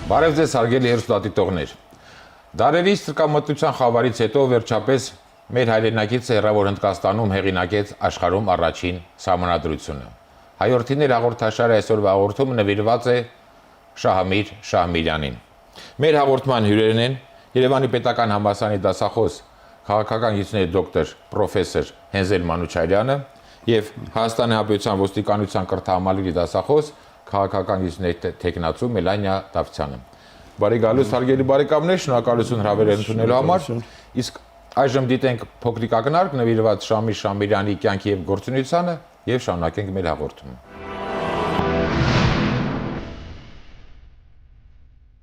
Բարև ձեզ հարգելի հեռուստադիտողներ։ Դարերի սրկամտության խավարից հետո վերջապես մեր հայրենակից հեռավոր Հնդկաստանում հեղինակեց աշխարհում առաջին սահմանադրությունը։ Հայորդիներ հաղորդաշարը այսօրվա հաղորդումը նվիրված է Շահամիր Շահամիրյանին։ Մեր հաղորդման հյուրերն են Երևանի Պետական համալսարանի դասախոս քաղաքական գիտությունների դոկտոր պրոֆեսոր Հենզել Մանուչարյանը եւ Հայաստանի Հանրապետության ոստիկանության կրթահամալիրի դասախոս քաղաքական գիտությունների թեկնածու Մելանիա Դավթյանը։ Բարի գալուս հարգելի բարեկամներ, շնորհակալություն հրավերը ընդունելու համար։ Իսկ այժմ դիտենք փոքրիկ ակնարկ նվիրված Շահամիր Շահամիրյանի կյանքի եւ գործունեությանը եւ շարունակենք մեր հաղորդումը։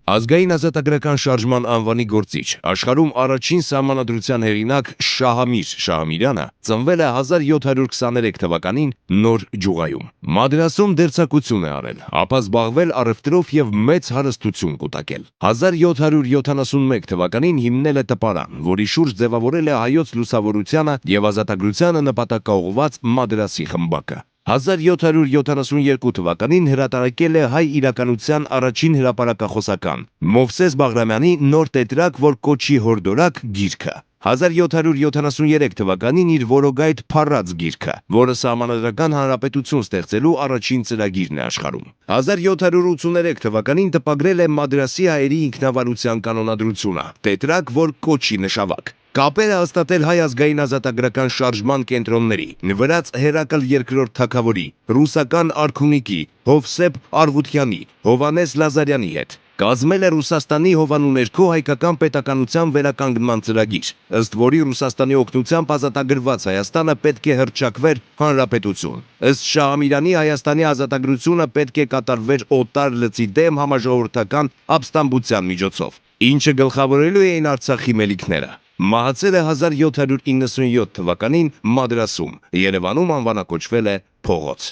Ազգային ազատագրական շարժման անվանի գործիչ, աշխարհում առաջին սահմանադրության հեղինակ Շահամիր Շահամիրյանը ծնվել է 1723 թվականին Նոր Ջուղայում։ Մադրասում դերձակություն է արել, ապա զբաղվել առևտրով եւ մեծ հարստություն կուտակել։ 1771 թվականին հիմնել է տպարան, որի շուրջ ձևավորել է հայոց լուսավորությանը եւ ազատագրությանը նպատակաուղղված Մադրասի խմբակը։ 1772 թվականին հրատարակել է հայ իրականության առաջին հրապարակախոսական Մովսես Բաղրամյանի նոր տետրակ, որ կոչի հորդորակ գիրքը։ 1773 թվականին իր որոգայթ փառած գիրքը, որը սահմանադրական հանրապետություն ստեղծելու առաջին ծրագիրն է աշխարհում։ 1783 թվականին տպագրել է Մադրասի հայերի ինքնավարության կանոնադրությունը, տետրակ, որ կոչի նշավակ։ Կապեր է հաստատել հայ ազգային ազատագրական շարժման կենտրոնների, վրաց Հերակլ II թագավորի, ռուսական արքունիքի, Հովսեփ Արվությանի, Հովանես Լազարյանի հետ։ Կազմել է Ռուսաստանի հովանու ներքո հայկական պետականության վերականգնման ծրագիր, ըստ որի Ռուսաստանի օգնությամբ ազատագրված Հայաստանը պետք է հռչակվեր հանրապետություն։ Ըստ Շահամիրյանի Հայաստանի ազատագրությունը պետք է կատարվեր օտար լծի դեմ համաժողովրդական ապստամբության միջոցով, ինչը գլխավորելու էին Արցախի մելիքները։ Մահացել է 1797 թվականին Մադրասում, Երևանում անվանակոչվել է փողոց։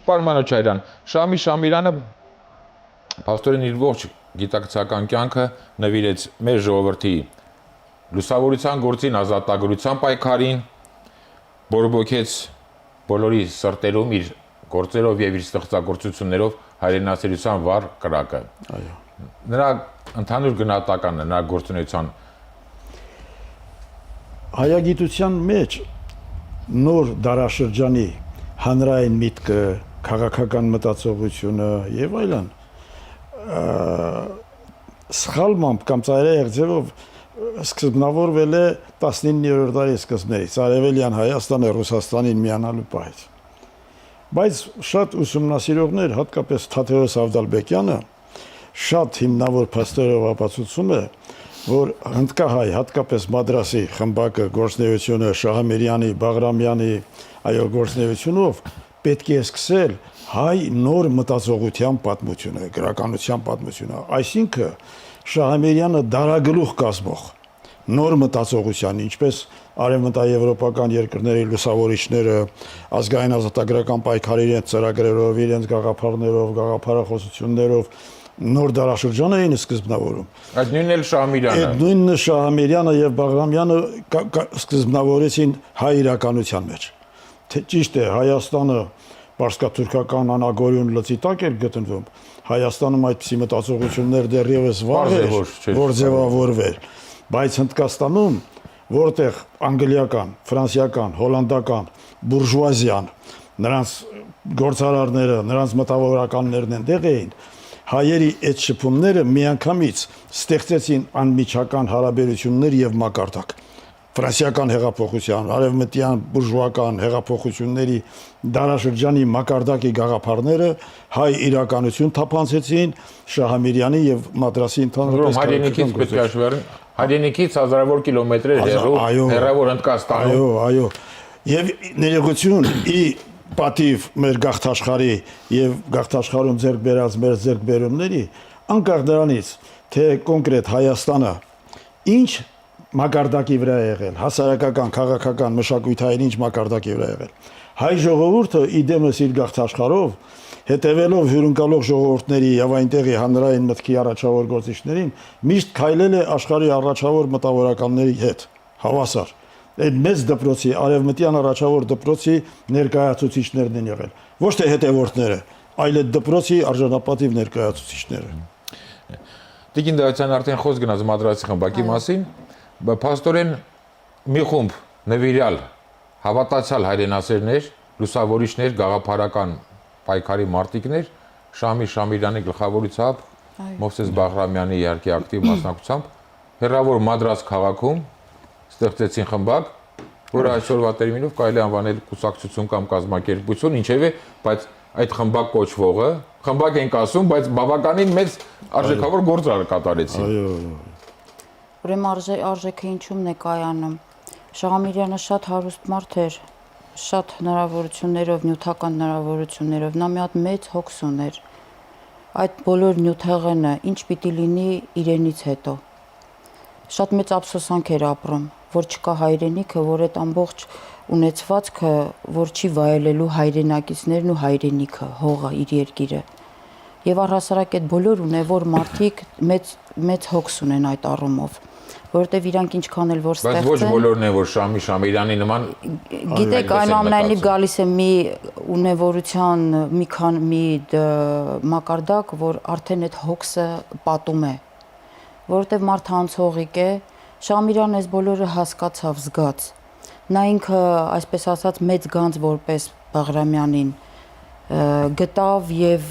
Պարոն Մանուչարյան, Շահամիր Շահամիրյանը փաստորեն իր ողջ գիտակցական կյանքը նվիրեց մեր ժողովրդի լուսավորության գործին, ազատագրության պայքարին, բորբոքեց բոլորի սրտերում իր գործերով եւ իր ստեղծագործություններով հայրենասիրության վառ կրակը։ Այո։ Նրա ընդհանուր գնահատականն է նրա գործունեության հայագիտության մեջ նոր դարաշրջանի հանրային միտքը, քաղաքական մտածողությունը եւ այլն սխալմամբ կամ ծայրահեղ ձևով սկզբնավորվել է 19-րդ դարի սկզբներից, Արևելյան Հայաստանը Ռուսաստանին միանալու պահից։ Բայց շատ ուսումնասիրողներ, հատկապես Թադեոս Ավդալբեկյանը, շատ հիմնավոր փաստերով ապացուցում է, որ հնդկահայ, հատկապես Մադրասի խմբակը գործունեությունը Շահամիրյանի, Բաղրամյանի գործունեությունով պետք է սկսել հայ նոր մտածողության պատմությունը, գրականության պատմությունը, այսինքն Շահամիրյանը դարագլուխ կազմող նոր մտածողության, ինչպես արևմտաեվրոպական երկրների լուսավորիչները ազգային ազատագրական պայքարի իրենց ծրագրերով, իրենց գաղափարներով, գաղափարախոսություններով նոր դարաշրջան էին սկզբնավորում։ Այդ նույնն էլ Շահամիրյանը։ Այդ նույնը Շահամիրյանը եւ Բաղրամյանը սկզբնավորեցին հայ իրականության մեջ։ Ճիշտ է, Հայաստանը պարսկաթուրքական անագորյուն լծի տակ էր գտնվում։ Հայաստանում այդպիսի մտածողություններ դեռևս վաղ էր, որ ձևավորվեր, բայց Հնդկաստանում, որտեղ անգլիական, ֆրանսիական, հոլանդական բուրժուազիան, նրանց գործարարները, նրանց մտավորականներն այնտեղ էին, հայերի այդ շփումները միանգամից ստեղծեցին անմիջական հարաբերություններ եւ մակարդակ։ Ֆրանսիական հեղափոխության, արևմտյան բուրժուական հեղափոխությունների դարաշրջանի մակարդակի գաղափարները հայ իրականություն թափանցեցին Շահամիրյանի եւ Մադրասի ընդհանրապես հայրենիքից պետք է հաշվառեն, հայրենիքից հազարավոր կիլոմետրեր հեռավոր Հնդկաստանում։ Այո։ Եվ ներողություն ի պատիվ մեր գաղթաշխարհի եւ գաղթաշխարհում ձեռք բերած մեր ձեռքբերումների, անկախ դրանից, թե կոնկրետ Հայաստանը ինչ մակարդակի վրա է եղել, հասարակական, քաղաքական, մշակութային ինչ մակարդակի վրա է եղել։ Հայ ժողովուրդը իդեմս իր գաղթաշխարհով, հետևելով հյուրընկալող ժողովուրդների եւ այնտեղի հանրային մտքի առաջավոր գործիչներին, միշտ քայլել է աշխարհի առաջավոր մտավորականների հետ, հավասար։ Այդ մեծ դպրոցի, արևմտյան առաջավոր դպրոցի ներկայացուցիչներն են եղել։ Ոչ թե հետևորդները, այլ այդ դպրոցի արժանապատիվ ներկայացուցիչները։ Տիկին Դավթյան արդեն խոսք գնաց մադրասի խմբակի մասին, փաստորեն մի խումբ նվիրյալ հավատացյալ հայրենասերներ, լուսավորիչներ, գաղափարական պայքարի մարտիկներ, Շամի Շամիրյանի գլխավորությամբ, Մովսես Բաղրամյանի իհարկե ակտիվ մասնակցությամբ հերավոր Մադրաս քաղաքում ստեղծեցին խմբակ, որը այսօրվա տերմինով կարելի անվանել կուսակցություն կամ կազմակերպություն, ինչևէ, բայց այդ խմբակ կոչվողը, խմբակ ենք ասում, բայց բավականին մեծ արժեքավոր գործ կատարեցին։ Ուրեմն արժեքը ինչու՞մն է կայանում։ Շահամիրյանը շատ հարուստ մարդ էր, շատ հնարավորություններով, նյութական հնարավորություններով, նա մի հատ մեծ հոգս ուներ։ Այդ բոլոր նյութեղենը ինչ պիտի լինի իրենից հետո։ Շատ մեծ ափսոսանք էր ապրում, որ չկա հայրենիքը, որ այդ ամբողջ ունեցվածքը, որ չի վայելելու հայրենակիցներն ու հայրենիքը, հողը, իր երկիրը։ Եվ առհասարակ այդ բոլոր ունևոր մարդիկ մեծ հոգս ունեն այդ առումով, որովհետև իրանք ինչքան էլ որ ստեղծեն։ Բայց ոչ բոլորն են, որ Շամի Շամիրյանի նման գիտեք, այնուամենայնիվ գալիս է մի ունևորության մի մակարդակ, որ արդեն այդ հոգսը պատում է, որովհետև մարդը անցողիկ է, Շամիրյանը այս բոլորը հասկացավ, զգաց։ Նա ինքը, այսպես ասած, մեծ գանձ որպես Բաղրամյանին գտավ եւ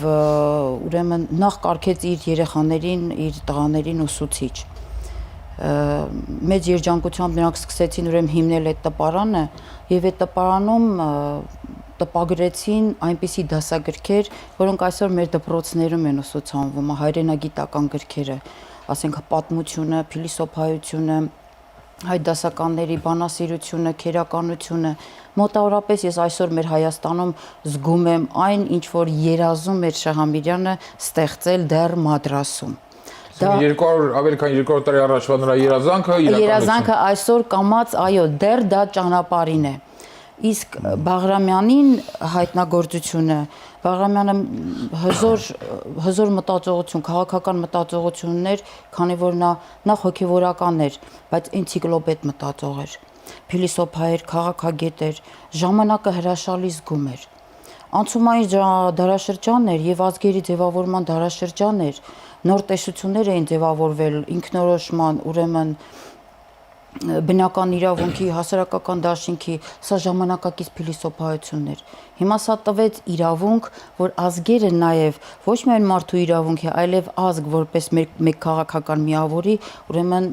ուրեմն նախ կարգեց իր երեխաներին, իր տղաներին ուսուցիչ։ Մեծ երջանկությամբ նրանք սկսեցին ուրեմն հիմնել այդ տպարանը եւ այդ տպարանում տպագրեցին այնպիսի դասագրքեր, որոնք այսօր մեր դպրոցներում են ուսուցանվում, հայրենագիտական գրքերը, ասենք պատմությունը, փիլիսոփայությունը, հայ դասականների բանասիրությունը, քերականությունը, մոտավորապես ես այսօր մեր Հայաստանում զգում եմ այն, ինչ որ երազում էր Շահամիրյանը ստեղծել դեռ Մադրասում։ Ավելի քան 200 տարի առաջվա նրա երազանքը այսօր կամած, այո, դեռ դա ճանապարհին է։ Իսկ Բաղրամյանին հայտնագործությունը, Բաղրամյանը հզոր մտածողություն, քաղաքական մտածողություններ, քանի որ նա նախ հոգևորական էր, բայց էնցիկլոպեդ մտածող էր, փիլիսոփա էր, քաղաքագետ էր, ժամանակը հրաշալի զգում էր։ Անցումային դարաշրջան էր եւ ազգերի ձևավորման դարաշրջան էր, նոր տեսություններ էին ձևավորվել, ինքնորոշման, ուրեմն բնական իրավունքի, հասարակական դաշինքի, սա ժամանակակից փիլիսոփայություններ։ Հիմա սա տվեց իրավունք, որ ազգերը նաև ոչ միայն մարդու իրավունք է, այլև ազգ որպես մեկ քաղաքական միավորի, ուրեմն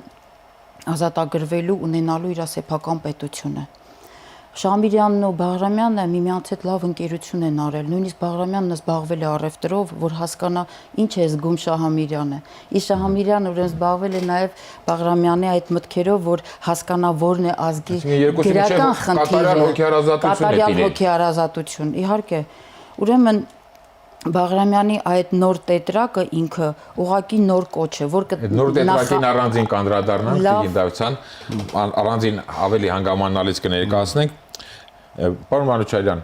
ազատագրվելու, ունենալու իր սեփական պետությունը։ Շահամիրյանն ու Բաղրամյանը միմյանց հետ լավ ընկերություն են արել, նույնիսկ Բաղրամյանն զբաղվել է առևտրով, որ հասկանա ինչ է զգում Շահամիրյանը։ Իսկ Շահամիրյանը ուրեմն զբաղվել է նաև Բաղրամյանի այդ մտքերով, որ հասկանա որն է ազգի գրական խնդիրը, կատարյալ հոգեհարազատություն, իհարկե։ Ուրեմն Բաղրամյանի այդ նոր տետրակը ինքը ուղղակի նոր կոչ է, որ նոր տետրակին առանձին կանդրադառնանք, Տիկին Դավթյան, առանձին ավելի հանգամանալից կներկայացնենք։ Պարոն Մանուչարյան,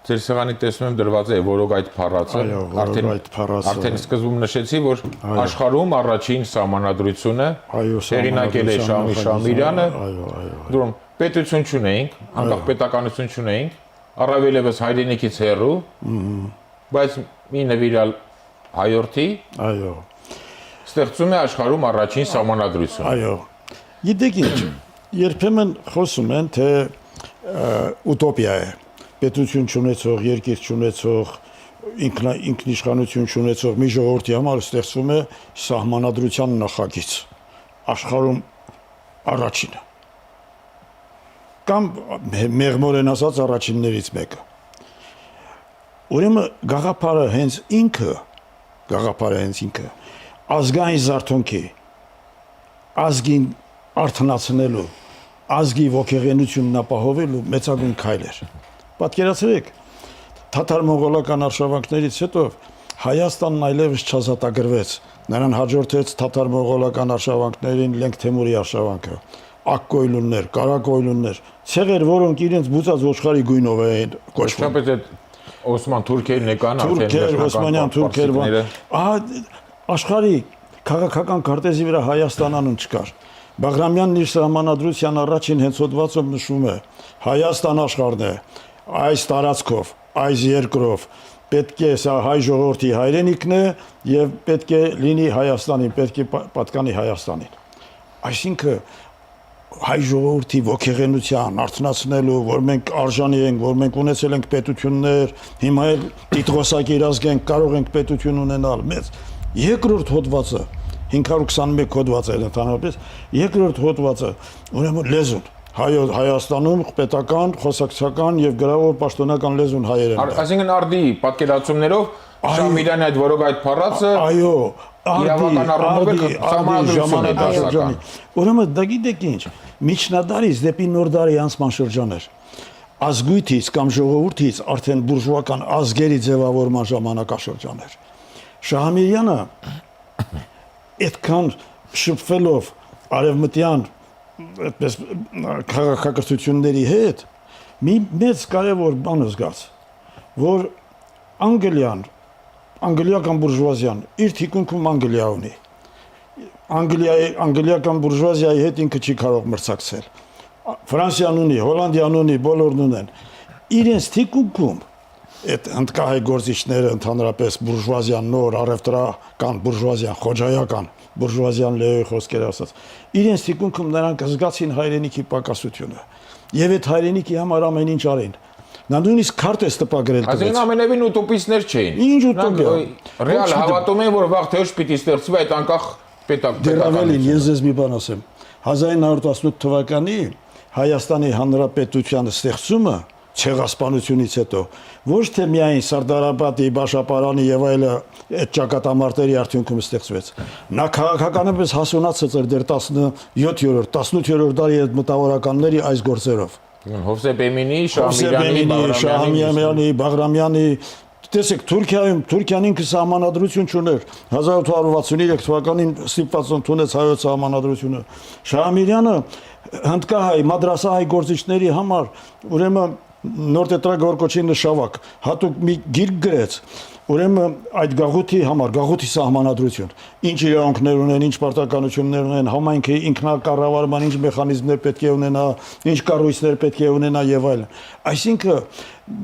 ձեր սեղանի տեսնում եմ դրված է որոգ այդ փառացը, արդեն սկզբում նշեցի, որ աշխարհում առաջին սահմանադրությունը հեղինակել է Շամի Շամիրյանը, դուրում պետություն չունեինք, անկախ պետականություն չունեինք, առավելևս հայրենիքից հեռու, բայց մի նվիրյալ հայորդի ստեղծում է աշխարհում առաջին սահմանադրությունը։ Այո։ Գիտեք ինչ, երբեմն խոսում են, թե ուտոպիա է, պետություն չունեցող, երկիր չունեցող, ինքնիշխանություն չունեցող մի ժողովրդի համար ստեղծվում է սահմանադրության նախագիծ, աշխարհում առաջինը։ Կամ մեղմորեն ասած առաջիններից մեկը։ Ուրեմն գաղափարը հենց ինքը ազգային զարթոնքի, ազգին արթնացնելու, ազգի ոգեղենությունն ապահովելու մեծագույն քայլ էր։ Պատկերացրեք, թաթար-մոնղոլական արշավանքներից հետո Հայաստանն այլևս չազատագրվեց, նրան հաջորդեց թաթար-մոնղոլական արշավանքներին Լենգ Թեմուրի արշավանքը, ակկոյլուններ, կարակոյլուններ, ցեղեր, որոնք իրենց բուծած ոչխարի գույնով էին կոչվում։ Օսման թուրքերն եկան, թուրքեր, օսմանյան թուրքեր, աշխարհի քաղաքական քարտեզի վրա Հայաստան անուն չկար։ Բաղրամյանն իր սահմանադրության առաջին հենցոդվածով նշում է. Հայաստան աշխարհն է, այս տարածքով, այս երկրով, պետք է սա հայ ժողովրդի հայրենիքն է եւ պետք է լինի Հայաստանի, պետք է պատկանի Հայաստանին։ Այսինքն հայ ժողովրդի ոգեղենության արթնացնելու, որ մենք արժանի ենք, որ մենք ունեցել ենք պետություններ, հիմա էլ տիտղոսակի ազգ ենք, կարող ենք պետություն ունենալ մեծ։ Երկրորդ հոդվածը 521 հոդված է ընդհանրապես, երկրորդ հոդվածը ուրեմն լեզուն։ Հայաստանում պետական, խոսակցական եւ գրավոր պաշտոնական լեզուն հայերենն է։ Այսինքն արդի պատկերացումներով Շամիրյանի այդ որոգ այդ փառածը այո, իրավական առումով ժամանակ դասական։ Ուրեմն դա գիտեք ինչ, միջնադարից դեպի նոր դարի անցման շրջան էր։ Ազգույթից կամ ժողովրդից արդեն բուրժուական ազգերի ձևավորման ժամանակաշրջան էր։ Շահամիրյանը այդքան շփվելով արևմտյան այդպես քաղաքակրթությունների հետ մի մեծ կարևոր բան զգաց, որ անգլիական բուրժուազիան իր թիկունքում Անգլիա ունի։ Անգլիական բուրժուազիայի հետ ինքը չի կարող մրցակցել։ Ֆրանսիան ունի, Հոլանդիան ունի, բոլորն ունեն։ Իրենց թիկունքում այդ հնդկահայ գործիչները ընդհանրապես բուրժուազիան նոր առևտրական բուրժուազիան, խոջայական բուրժուազիան լեոյի խոսքեր ասած, իրենց թիկունքում նրանք զգացին հայրենիքի պակասությունը եւ այդ հայրենիքի համար ամեն ինչ արին։ Նա նույնիսկ քարտեզ տպագրել տվեց։ Այսինքն ամենևին ուտոպիստներ չէին։ Ինչ ուտոպիա։ Ռեալ հավատում են, որ վաղ թե ուշ պիտի ստեղծվի այդ անկախ Դեռ ավելին, ես ձեզ մի բան ասեմ։ 1918 թվականի Հայաստանի Հանրապետության ստեղծումը ցեղասպանությունից հետո ոչ թե միայն Սարդարապետի, Բաշապարանի եւ այլը այդ ճակատամարտերի արդյունքում ստեղծվեց։ Նա քաղաքականապես հասունացած էր դեռ 17-րդ, 18-րդ դարի այդ մտավորականների այս գործերով։ Հովսեփ Էմինի, Շահամյանի, Բաղրամյանի, տեսեք Թուրքիան ինքը սահմանադրություն չուներ 1863 թվականին ստիպված ընդունեց հայոց սահմանադրությունը։ Շահամիրյանը հնդկահայ, մադրասահայ գործիչների համար ուրեմն նոր տետրագորկոչի նշավակ հատուկ մի գիրք գրեց, ուրեմն այդ գաղութի համար, գաղութի սահմանադրություն, ինչ իրավունքներ ունեն, ինչ պարտականություններ ունեն, համայնքի ինքնակառավարման ինչ մեխանիզմներ պետք է ունենա, ինչ կառույցներ պետք է ունենա եւ այլն։ Այսինքն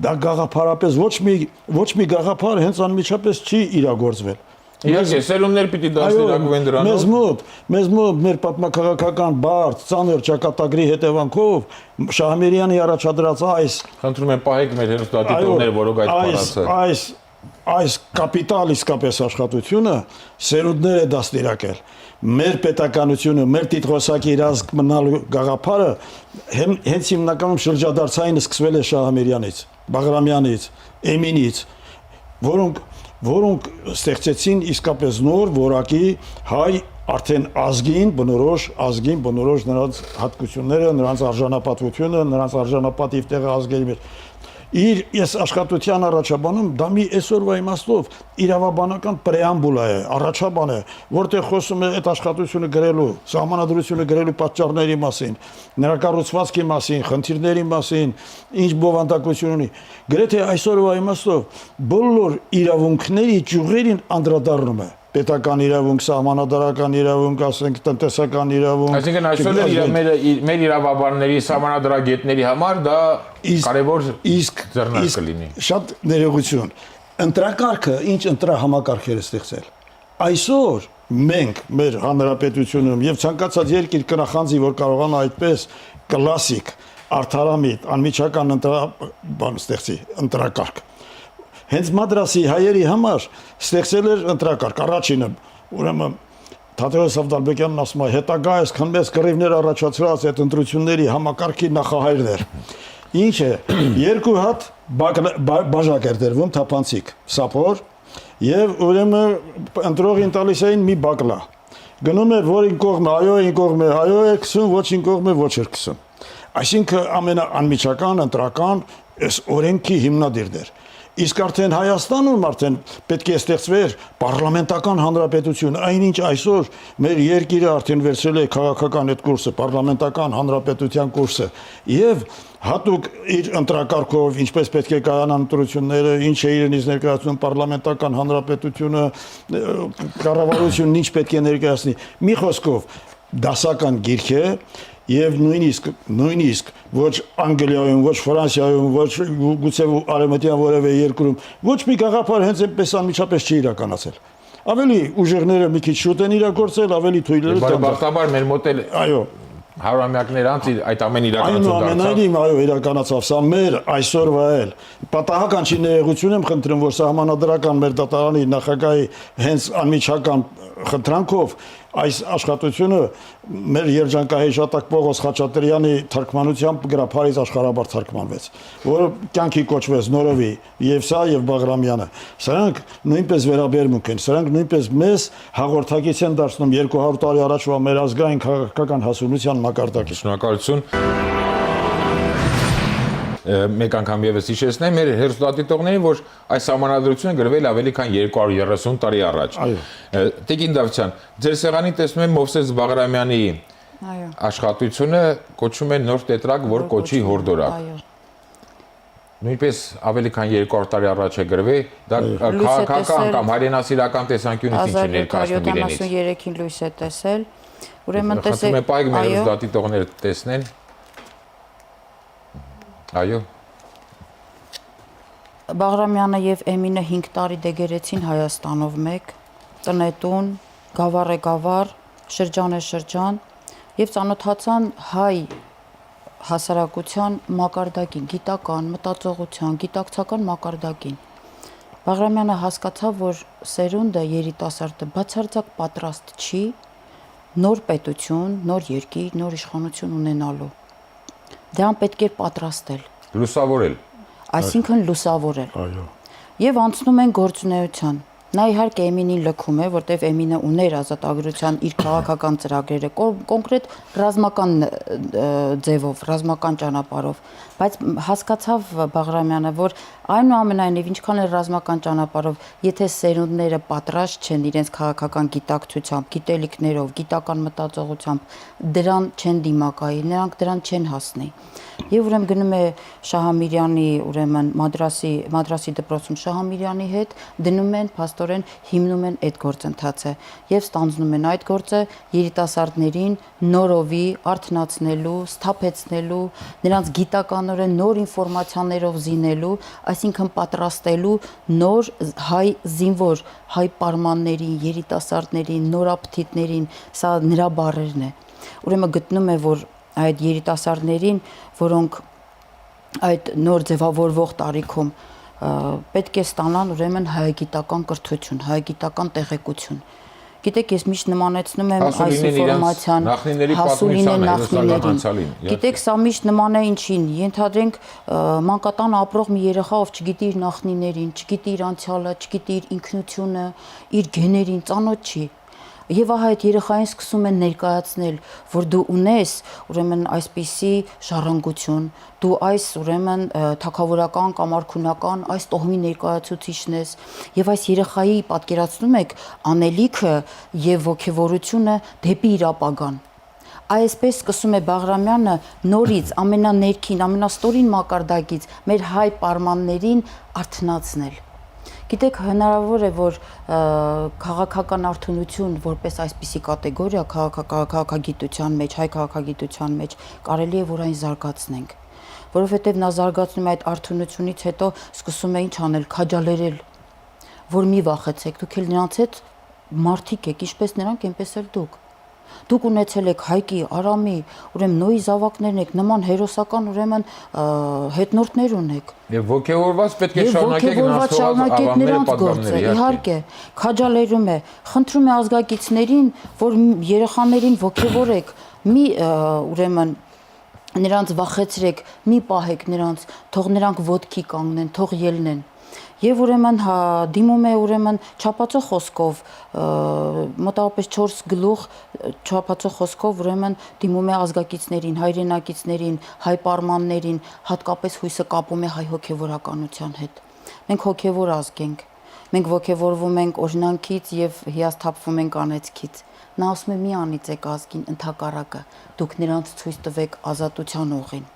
դա գաղափարապես ոչ մի գաղափար հենց անմիջապես չի իրագործվել։ Իհարկե, սերունդներ պիտի դաստիարակվեն դրանով։ Մեզ մոտ մեր պատմական բարդ, ծանր ճակատագրի հետևանքով Շահամիրյանի առաջադրած այս խնդրում եմ պահեք մեր հերոստատիտողները, որոնք այդ փառացը այս կապիտալ իսկապես աշխատությունը սերունդներ է դաստիարակել։ Մեր պետականությունը, մեր տիտղոսակի իրազգ մնալու գաղափարը հենց հիմնականում շրջադարձային սկսվել է Շահամիրյանից, Բաղրամյանից, Էմինից, որոնք ստեղծեցին իսկապես նոր որակի հայ արդեն ազգին բնորոշ նրանց հատկությունները, նրանց արժանապատվությունը, նրանց արժանապատիվ տեղը ազգերի մեջ։ Ես աշխատության առաջաբանում դա մի այսօրվա իմաստով իրավաբանական պրեամբուլա է, առաջաբան է, որտեղ խոսում է այդ աշխատությունը գրելու, սահմանադրությունը գրելու պատճառների մասին, նրա կառուցվածքի մասին, խնդիրների մասին, ինչ բովանդակություն ունի։ Գրեթե այսօրվա իմաստով բոլոր իրավունքների ճյուղերին անդրադառնում է։ Պետական իրավունք, սահմանադրական իրավունք, ասենք տնտեսական իրավունք։ Այսինքն այսօր մեր իրավաբանների, սահմանադրագետների համար դա կարևոր ձեռնարկ կլինի։ Շատ ներողություն։ Ընտրակարգը ինչ ընտրահամակարգեր է ստեղծել։ Այսօր մենք մեր հանրապետությունում եւ ցանկացած երկիր կնախանձի, որ կարողանա այդպես կլասիկ, արդարամիտ, անմիջական ընտրակարգ։ Հենց Մադրասի հայերի համար ստեղծել էր ընտրակարգ առաջինը, ուրեմն Թադեոս Ավդալբեկյանն ասում է, հետագա այսքան մեծ կռիվներ առաջացրած այդ ընտրությունների համակարգի նախահայրն էր։ Ինչ է, երկու հատ բաժակ էր դրվում թափանցիկ, սափոր, եւ ուրեմն ընտրողին տալիս էին մի բակլա։ Գնում էր որին կողմը, այո, կողմը, այո է 20, ոչին կողմը ոչ էր 20։ Այսինքն ամենաանմիջական ընտրական այս օրենքի հիմնադիրն էր։ Իսկ արդեն Հայաստանում պետք է ստեղծվեր պարլամենտական հանրապետություն, այնինչ այսօր մեր երկիրը արդեն վերցրել է քաղաքական այդ կուրսը, պարլամենտական հանրապետության կուրսը, եւ հատուկ իր ընտրակարգով, ինչպես պետք է կայանան ընտրությունները, ինչ է իրենից ներկայացնում պարլամենտական հանրապետությունը, կառավարությունն ինչ պետք է ներկայացնի։ Մի խոսքով, դասական գիրք է եւ նույնիսկ ոչ Անգլիայում, ոչ Ֆրանսիայում, ոչ գուցե արևմտյան որևէ երկրում ոչ մի գաղափար հենց այնպես անմիջապես չի իրականացել։ Ավելի ուժեղները մի քիչ շուտ են իրագործել, ավելի թույլերը Բարեբախտաբար մեր մոտ էլ այո, հարյուրամյակներ անց այդ ամեն իրականություն դարձավ։ Այնուամենայնիվ այո իրականացավ, սա մեր այսօրվա էլ պատահական չի ներողություն եմ խնդրում, որ սահմանադրական մեր դատարանի նախագահի հենց անմիջական խնդրանքով այս աշխատությունը մեր երջանկահիշատակ Պողոս Խաչատրյանի թարգմանությամբ գրա Փարիզ աշխարհաբար թարգմանվեց, որը կյանքի կոչվեց Նորովի եւ սա եւ Բաղրամյանը։ Սրանք նույնպես վերաբերմունք են, սրանք նույնպես մեզ հաղորդակից են դարձնում 200 տարի առաջվա մեր ազգային քաղաքական հասունության մակարդակից։ Շնորհակալություն։ Մեկ անգամ եւս հիշեցնեմ մեր հերոստատիտողներին, որ այս համանadrությունը գրվել ավելի քան 230 տարի առաջ։ Տիկին Դավթյան, ձեր սեղանին տեսնում եմ Մովսես Բաղրամյանի աշխատությունը կոչում է Նոր տետրակ, որ կոչի հորդորակ։ Նույնպես ավելի քան 200 տարի առաջ է գրվել, դա քաղաքական կամ հայրենասիրական տեսանկյունից ինչ է ներկայացնում իրենից։ 1973-ին լույս է տեսել։ Ուրեմն Խնդրում եմ պայք մեր հերոստատիտողները տեսնեն։ Այո։ Բաղրամյանը եւ Էմինը 5 տարի դեգերեցին Հայաստանով մեկ, տնետուն, գավառ է գավառ, շրջան է շրջան եւ ծանոթացան հայ հասարակության մակարդակին, գիտական, մտածողության, գիտակցական մակարդակին։ Բաղրամյանը հասկացավ, որ սերունդը երիտասարդը բացարձակ պատրաստ չի նոր պետություն, նոր երկիր, նոր իշխանություն ունենալու։ Դրան պետք է պատրաստել, Լուսավորել։ այսինքն լուսավորել։ Այո։ Եվ անցնում են գործունեության։ Նա իհարկե Էմինին լքում է, որտեղ Էմինը ուներ ազատագրության իր քաղաքական ծրագրերը, կոնկրետ ռազմական ձևով, ռազմական ճանապարհով, բայց հասկացավ Բաղրամյանը, որ այնուամենայնիվ ինչքան էլ ռազմական ճանապարհով, եթե սերունդները պատրաստ չեն իրենց քաղաքական գիտակցությամբ, գիտելիքներով, գիտական մտածողությամբ, դրան չեն դիմակայի, նրանք դրան չեն հասնի։ Եվ ուրեմն գնում է Շահամիրյանի, ուրեմն Մադրասի դպրոցում Շահամիրյանի հետ, դնում են փաստորեն հիմնում են այդ գործընթացը եւ ստանձնում են այդ գործը երիտասարդներին նորովի արթնացնելու, սթափեցնելու, նրանց գիտականորեն նոր ինֆորմացիաներով զինելու, այսինքն պատրաստելու նոր հայ զինվոր, հայ պարմաններին, երիտասարդներին, նորապթիթներին, սա նրա բառերն է։ Ուրեմն գտնում է, որ այդ երիտասարդներին, որոնք այդ նոր ձևավորվող տարիքում պետք է ստանան ուրեմն հայագիտական կրթություն, հայագիտական տեղեկություն։ Գիտեք, ես միշտ նմանեցնում եմ այս ինֆորմացիան նախնիներին։ Գիտեք, սա միշտ նման է ինչին, ենթադրենք մանկատան ապրող մի երեխա, ով չգիտի իր նախնիներին, չգիտի իր անցյալը, չգիտի իր ինքնությունը, իր գեներին, ծանոթ չի։ Եվ ահա այդ երեխային սկսում են ներկայացնել, որ դու ունես ուրեմն այսպիսի ժառանգություն, դու այս ուրեմն թագավորական կամ արքունական այս տոհմի ներկայացուցիչն ես, եւ այս երեխայի պատկերացնում եք անելիքը եւ ոգևորությունը դեպի իր ապագան։ Այսպես սկսում է Բաղրամյանը նորից ամենաներքին, ամենաստորին մակարդակից մեր հայ պարմաններին արթնացնել։ Գիտեք, հնարավոր է, որ քաղաքական արդյունություն որպես այսպիսի կատեգորիա քաղաքագիտության մեջ, հայ քաղաքագիտության մեջ կարելի է որ այն զարգացնենք, որովհետև նա զարգացնում է այդ արդյունությունից հետո սկսում է ինչ անել, քաջալերել, որ մի վախեցեք, դուք էլ նրանց հետ մարդիկ եք, ինչպես նրանք, այնպես էլ դուք։ Դուք ունեցել եք Հայկի, Արամի, ուրեմն Նոյի զավակներն եք, նման հերոսական ուրեմն հետնորդներ ունեք։ Եվ ոգևորված պետք է շարունակեք նրանց գործը, իհարկե, քաջալերում է, խնդրում է ազգակիցներին, որ երեխաներին ոգևորեք, մի ուրեմն նրանց վախեցրեք, մի պահեք նրանց, թող նրանք ոտքի կանգնեն, թող ելնեն։ Եվ ուրեմն դիմում է ուրեմն չափածո խոսքով, մոտավորապես 4 գլուխ չափածո խոսքով ուրեմն դիմում է ազգակիցներին, հայրենակիցներին, հայ պարմաններին, հատկապես հույսը կապում է հայ հոգևորականության հետ։ Մենք հոգևոր ազգ ենք, մենք ոգևորվում ենք օրինանքից եւ հիասթափվում ենք անեծքից։ Նա ասում է՝ մի անիծեք ազգին, ընդհակառակը, դուք նրանց ցույց տվեք ազատության ուղին։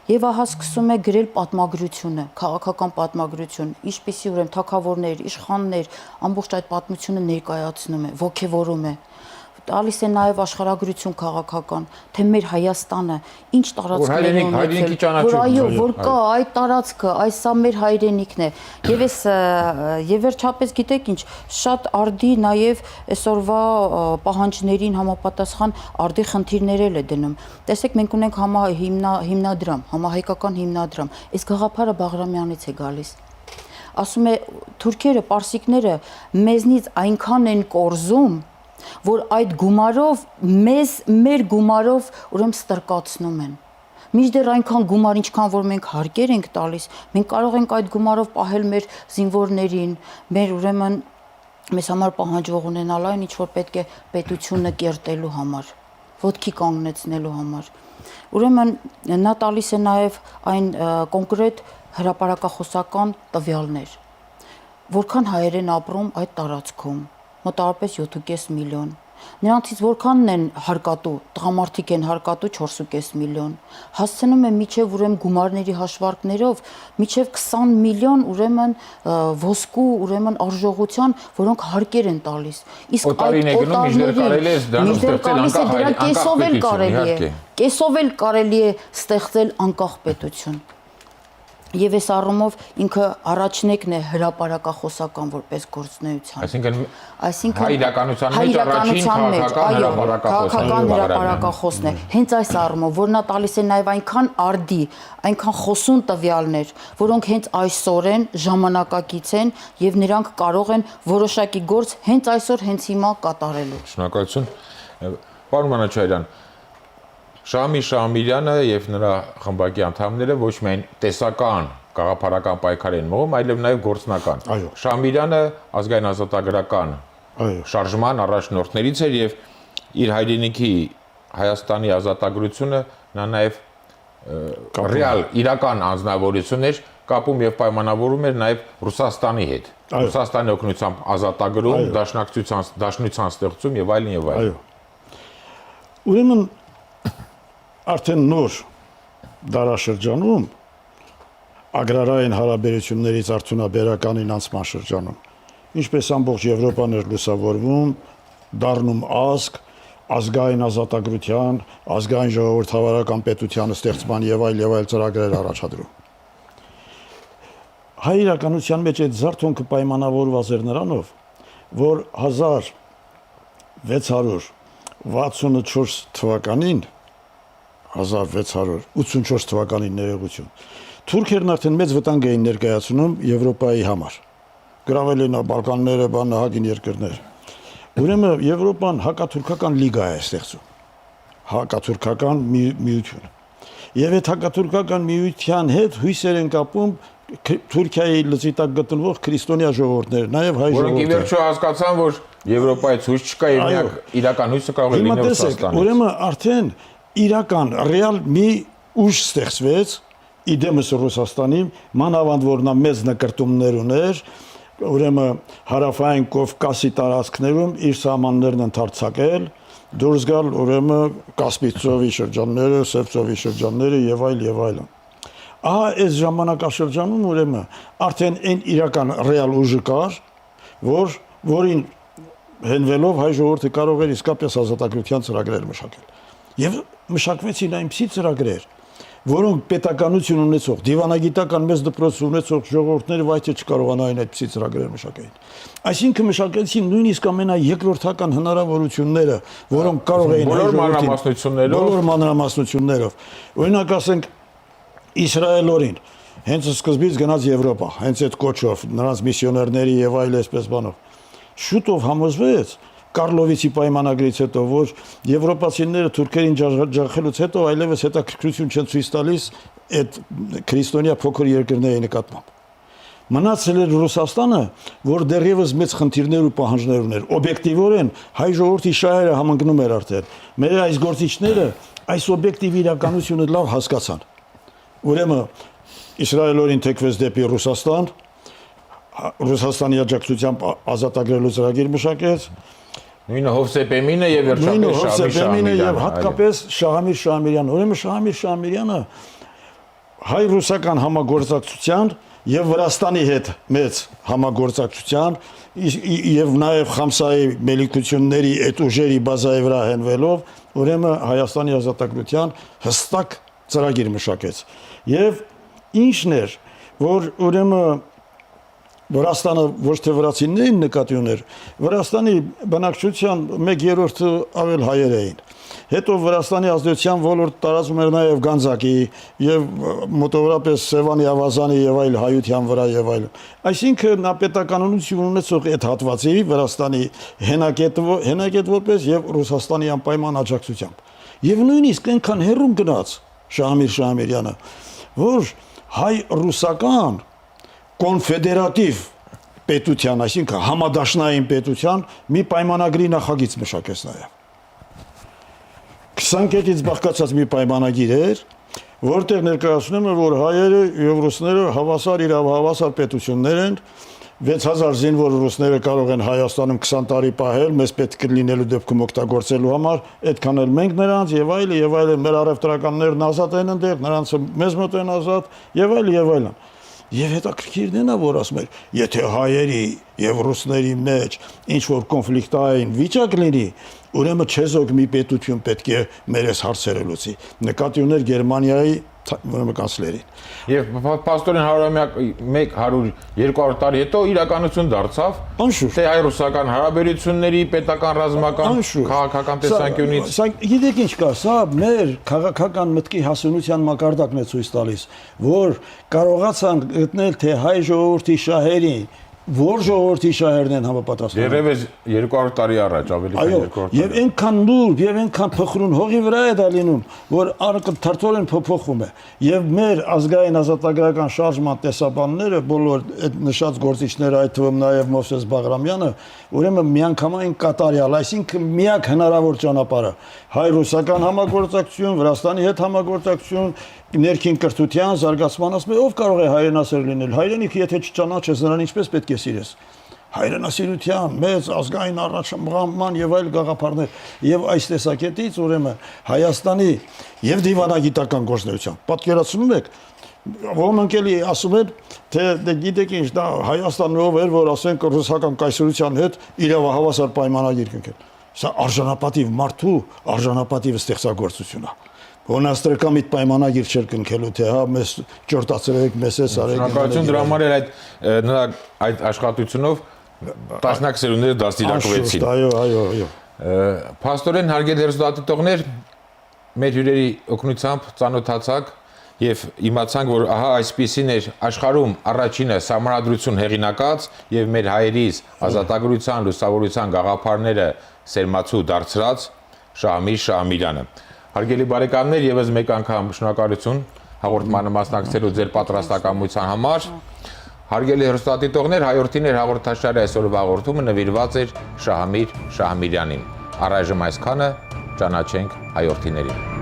Եվ ահա սկսում է գրել պատմագրությունը, քաղաքական պատմագրություն, ինչպիսի ուրեմն թագավորներ, իշխաններ, ամբողջ այդ պատմությունը ներկայացնում է, ոգևորում է։ տալիս է նաև աշխարհագրություն քաղաքական, թե մեր Հայաստանը ինչ տարածքներ ունեցել, որ այո, որ կա այդ տարածքը, այս սա մեր հայրենիքն է։ Եվ վերջապես գիտեք ինչ, շատ արդի նաև այսօրվա պահանջներին համապատասխան արդի խնդիրներ էլ է դնում։ Տեսեք, մենք ունենք հիմնադրամ, համահայկական հիմնադրամ։ Այս գաղափարը Բաղրամյանից է գալիս։ Ասում է թուրքերը, պարսիկները մեզնից այնքան են կորզում, որ այդ գումարով մեր գումարով ուրեմն ստրկացնում են։ Մինչդեռ այնքան գումար, ինչքան որ մենք հարկեր ենք տալիս, մենք կարող ենք այդ գումարով պահել մեր զինվորներին, մեր ուրեմն մեզ համար պահանջվող ունենալ այն, ինչ որ պետք է պետությունը կերտելու համար, ոտքի կանգնեցնելու համար։ Ուրեմն նա տալիս է նաև այն կոնկրետ հրապարակախոսական տվյալներ, որքան հայեր են ապրում այդ տարածքում, մոտավորապես 7.5 միլիոն, նրանցից որքանն են հարկատու, տղամարդիկ են հարկատու 4.5 միլիոն, հասցնում է միջև ուրեմն գումարների հաշվարկներով, միջև 20 միլիոն ուրեմն ոսկու ուրեմն արժողության, որոնք հարկեր են տալիս։ Իսկ կեսով էլ կարելի է ստեղծել անկախ պետություն։ Եվ այս առումով ինքը առաջնեկն է հրապարակախոսական որպես գործունեության։ Այսինքն հայ իրականության մեջ առաջին քաղաքական հրապարակախոսն է։ Հենց այս առումով, որ նա տալիս է նաև այնքան արդի, այնքան խոսուն տվյալներ, որոնք հենց այսօր են, ժամանակակից են եւ նրանք կարող են որոշակի գործ հենց այսօր, հենց հիմա կատարելու։ Շնորհակալություն։ Պարոն Մանաչարյան, Շահամիր Շահամիրյանը եւ նրա խմբակի անդամները ոչ միայն տեսական գաղափարական պայքար են մղում, այլև նաեւ գործնական։ Շահամիրյանը ազգային ազատագրական շարժման առաջնորդներից էր եւ իր հայրենիքի Հայաստանի ազատագրությունը նա նաեւ ռեալ իրական անձնավորություն էր կապում եւ պայմանավորում էր նաեւ Ռուսաստանի հետ։ Ռուսաստանի օգնությամբ ազատագրում, դաշնության ստեղծում եւ այլն եւ այլն։ Ուրեմն արդեն նոր դարաշրջանում ագրարային հարաբերություններից արդյունաբերականին անցման շրջանում, ինչպես ամբողջ Եվրոպան էր լուսավորվում, դառնում ազգ, ազգային ազատագրության, ազգային ժողովրդավարական պետության ստեղծման եւ այլ ծրագրեր առաջադրում։ Հայ իրականության մեջ այդ զարթոնքը պայմանավորված էր նրանով, որ 1684 թվականին 1684 թվականին ներողություն։ Թուրքերն արդեն մեծ վտանգ էին ներկայացնում Եվրոպայի համար։ Գրավել են Բալկանները, նահագին երկրներ։ Ուրեմն Եվրոպան հակաթուրքական լիգա է ստեղծում։ Հակաթուրքական միություն։ Եվ այդ հակաթուրքական միության հետ հույսեր են կապում Թուրքիայի լծի տակ գտնվող քրիստոնյա ժողովուրդներ, նաև հայ ժողովուրդներ։ Որոնք ի վերջո հասկացան, որ Եվրոպայից հույս չկա եւ միակ իրական հույսը կարող է լինել Ռուսաստանից։ Ուրեմն արդեն իրական ռեալ մի ուժ ստեղծվեց իդեմս Ռուսաստանի, մանավանդ որ նա մեծ նկարտումներ ուներ, ուրեմն հարավային Կովկասի տարածքներում իր սահմաններն ընդարձակել, դուրս գալ ուրեմն Կասպից ծովի շրջանները, Սև ծովի շրջանները եւ այլն։ Ահա այս ժամանակաշրջանում ուրեմն արդեն այն իրական ռեալ ուժը կար, որին հենվելով հայ ժողովուրդը կարող էր իսկապես ազատագրության ծրագրեր մշակել։ Եվ մշակվեցին այնպիսի ծրագրեր, որոնք պետականություն ունեցող, դիվանագիտական մեծ դպրոց ունեցող ժողովուրդները վայթե չկարողանային այդպիսի ծրագրեր մշակել։ Այսինքն մշակեցին նույնիսկ ամենաերկրորդական հնարավորությունները, որոնք կարող էին բոլոր մանրամասնություններով։ Օրինակ ասենք Իսրայելորին հենց սկզբից գնաց Եվրոպա, հենց այդ կոչով, նրանց միսիոներների եւ այլ այսպես բանով։ Շուտով համոզվեց Կարլովիցի պայմանագրից հետո, որ եվրոպացիները թուրքերին ջախելուց հետո այլևս հետաքրքրություն չեն ցույց տալիս այդ քրիստոնյա փոքր երկրների նկատմամբ։ Մնացել էր Ռուսաստանը, որ դեռևս մեծ խնդիրներ ու պահանջներ ուներ։ Օբյեկտիվորեն հայ ժողովրդի շահերը համընկնում էր արդեն։ Մեր այս գործիչները այս օբյեկտիվ իրականությունը լավ հասկացան։ Ուրեմն Իսրայելորին թեքվեց դեպի Ռուսաստան, Ռուսաստանի աջակցությամբ ազատագրելու ծրագիր մշակեց։ Նույնը Հովսեփեմինը եւ վերջապես Շահամիր Շահամիրյանը եւ հատկապես Շահամիր Շահամիրյանը։ Ուրեմն Շահամիր Շահամիրյանը հայ-ռուսական համագործակցության եւ Վրաստանի հետ մեծ համագործակցության եւ նաեւ Խամսայի մելիքությունների այդ ուժերի բազայի վրա հենվելով, ուրեմն Հայաստանի ազատագրության հստակ ծրագիր մշակեց։ Եվ ինչն էր, որ ուրեմն Վրաստանը ոչ թե վրացիներին նկատի ուներ, Վրաստանի բնակչության 1/3-ը ավել հայեր էին։ Հետո Վրաստանի ազդեցության ոլորտ տարածում էր նաև Գանձակի եւ մոտավորապես Սևանի ավազանի եւ այլ հայության վրա եւ այլն։ Այսինքն նա պետականություն ունեցող այդ հատվածի Վրաստանի հենակետ որպես եւ Ռուսաստանի անպայման աջակցությամբ։ Եվ նույնիսկ այնքան հեռուն գնաց Շահամիր Շահամիրյանը, որ հայ-ռուսական կոնֆեդերատիվ պետության, այսինքն համադաշնային պետության մի պայմանագրի նախագիծ մշակեց նաև։ 20 կետից բաղկացած մի պայմանագիր էր, որտեղ ներկայացնում է, որ հայերը եւ ռուսները հավասար պետություններ են, 6000 զինվոր ռուսները կարող են Հայաստանում 20 տարի պահել, մեզ պետք է լինելու դեպքում օգտագործելու համար, այդքան էլ մենք նրանց եւ այլն, մեր առևտրականներն ազատ են այնտեղ, նրանցը մեզ մոտ են ազատ եւ այլն։ Եվ հետաքրքիրն է նա, որ ասում էր, եթե հայերի եւ ռուսների մեջ ինչ որ կոնֆլիկտային վիճակ լինի, ուրեմն չեզոք մի պետություն պետք է մեր այս հարցերը լուծի։ Նկատի ուներ Գերմանիայի ուրեմն կանցլերին։ Եվ պաստորեն 100-200 տարի հետո իրականություն դարձավ, թե հայ-ռուսական հարաբերությունների պետական ռազմական քաղաքական տեսանկյունից։ Սա գիտեք ինչ կա, սա մեր քաղաքական մտքի հասունության մակարդակն է ցույց տալիս, որ կարողացան գտնել թե հայ ժողովրդի շահերին որ ժողովրդի շահերն են համապատասխանում։ Երևի 200 տարի առաջ, ավելի քան 200 տարի։ Եվ այնքան նուրբ եւ այնքան փխրուն հողի վրա է դա լինում, որ անկրթարթորեն փոփոխում է։ Եւ մեր ազգային ազատագրական շարժման տեսաբանները, բոլոր այդ նշած գործիչները, այդ թվում նաեւ Մովսես Բաղրամյանը, ուրեմն միանգամայն կատարյալ, այսինքն միակ հնարավոր ճանապարհը հայ-ռուսական համագործակցություն, Վրաստանի հետ համագործակցություն, ներքին կրթության զարգացման, ասում է, ով կարող է հայրենասեր լինել։ Հայրենիքը եթե չճանաչես, նրան ինչպես պետք է սիրես։ Հայրենասիրության, մեծ ազգային առաջխաղման եւ այլ գաղափարներ։ Եվ այս տեսակետից ուրեմն Հայաստանի եւ դիվանագիտական գործնեության պատկերացնում եք, ոմանք էլի ասում են, թե գիտեք ինչ, դա Հայաստանով էր, որ ասենք ռուսական կայսրության հետ իրավահավասար պայմանագիր կնքել։ Սա արժանապատիվ մարդու արժանապատիվ ստեղծագործություն է։ Հոնաստրական մի պայմանագիր չէր կնքելու, թե հա մեզ ճորտացրեք, մեզ էս արեք։ Շնորհակալություն դրա համար այդ աշխատությունով տասնյակ սերունդները դաստիարակվեցին։ Այո։ Փաստորեն հարգելի հեռուստադիտողներ, մեր հյուրերի օգնությամբ ծանոթացաք եւ իմացանք, որ ահա այսպիսին էր աշխարհում առաջինը սահմանադրություն հեղինակած եւ մեր հայերիս ազատագրության, լուսավորության գաղափարները սերմացու դարձրած Շահամիր Շահամիրյանը։ Հարգելի բարեկամներ, եւս մեկ անգամ շնորհակալություն հաղորդմանը մասնակցելու ձեր պատրաստակամության համար։ Հարգելի հեռուստադիտողներ, հայորդիներ հաղորդաշարի այսօրվա հաղորդումը նվիրված էր Շահամիր Շահամիրյանին։ Առայժմ այսքանը, ճանաչենք հայորդիներին։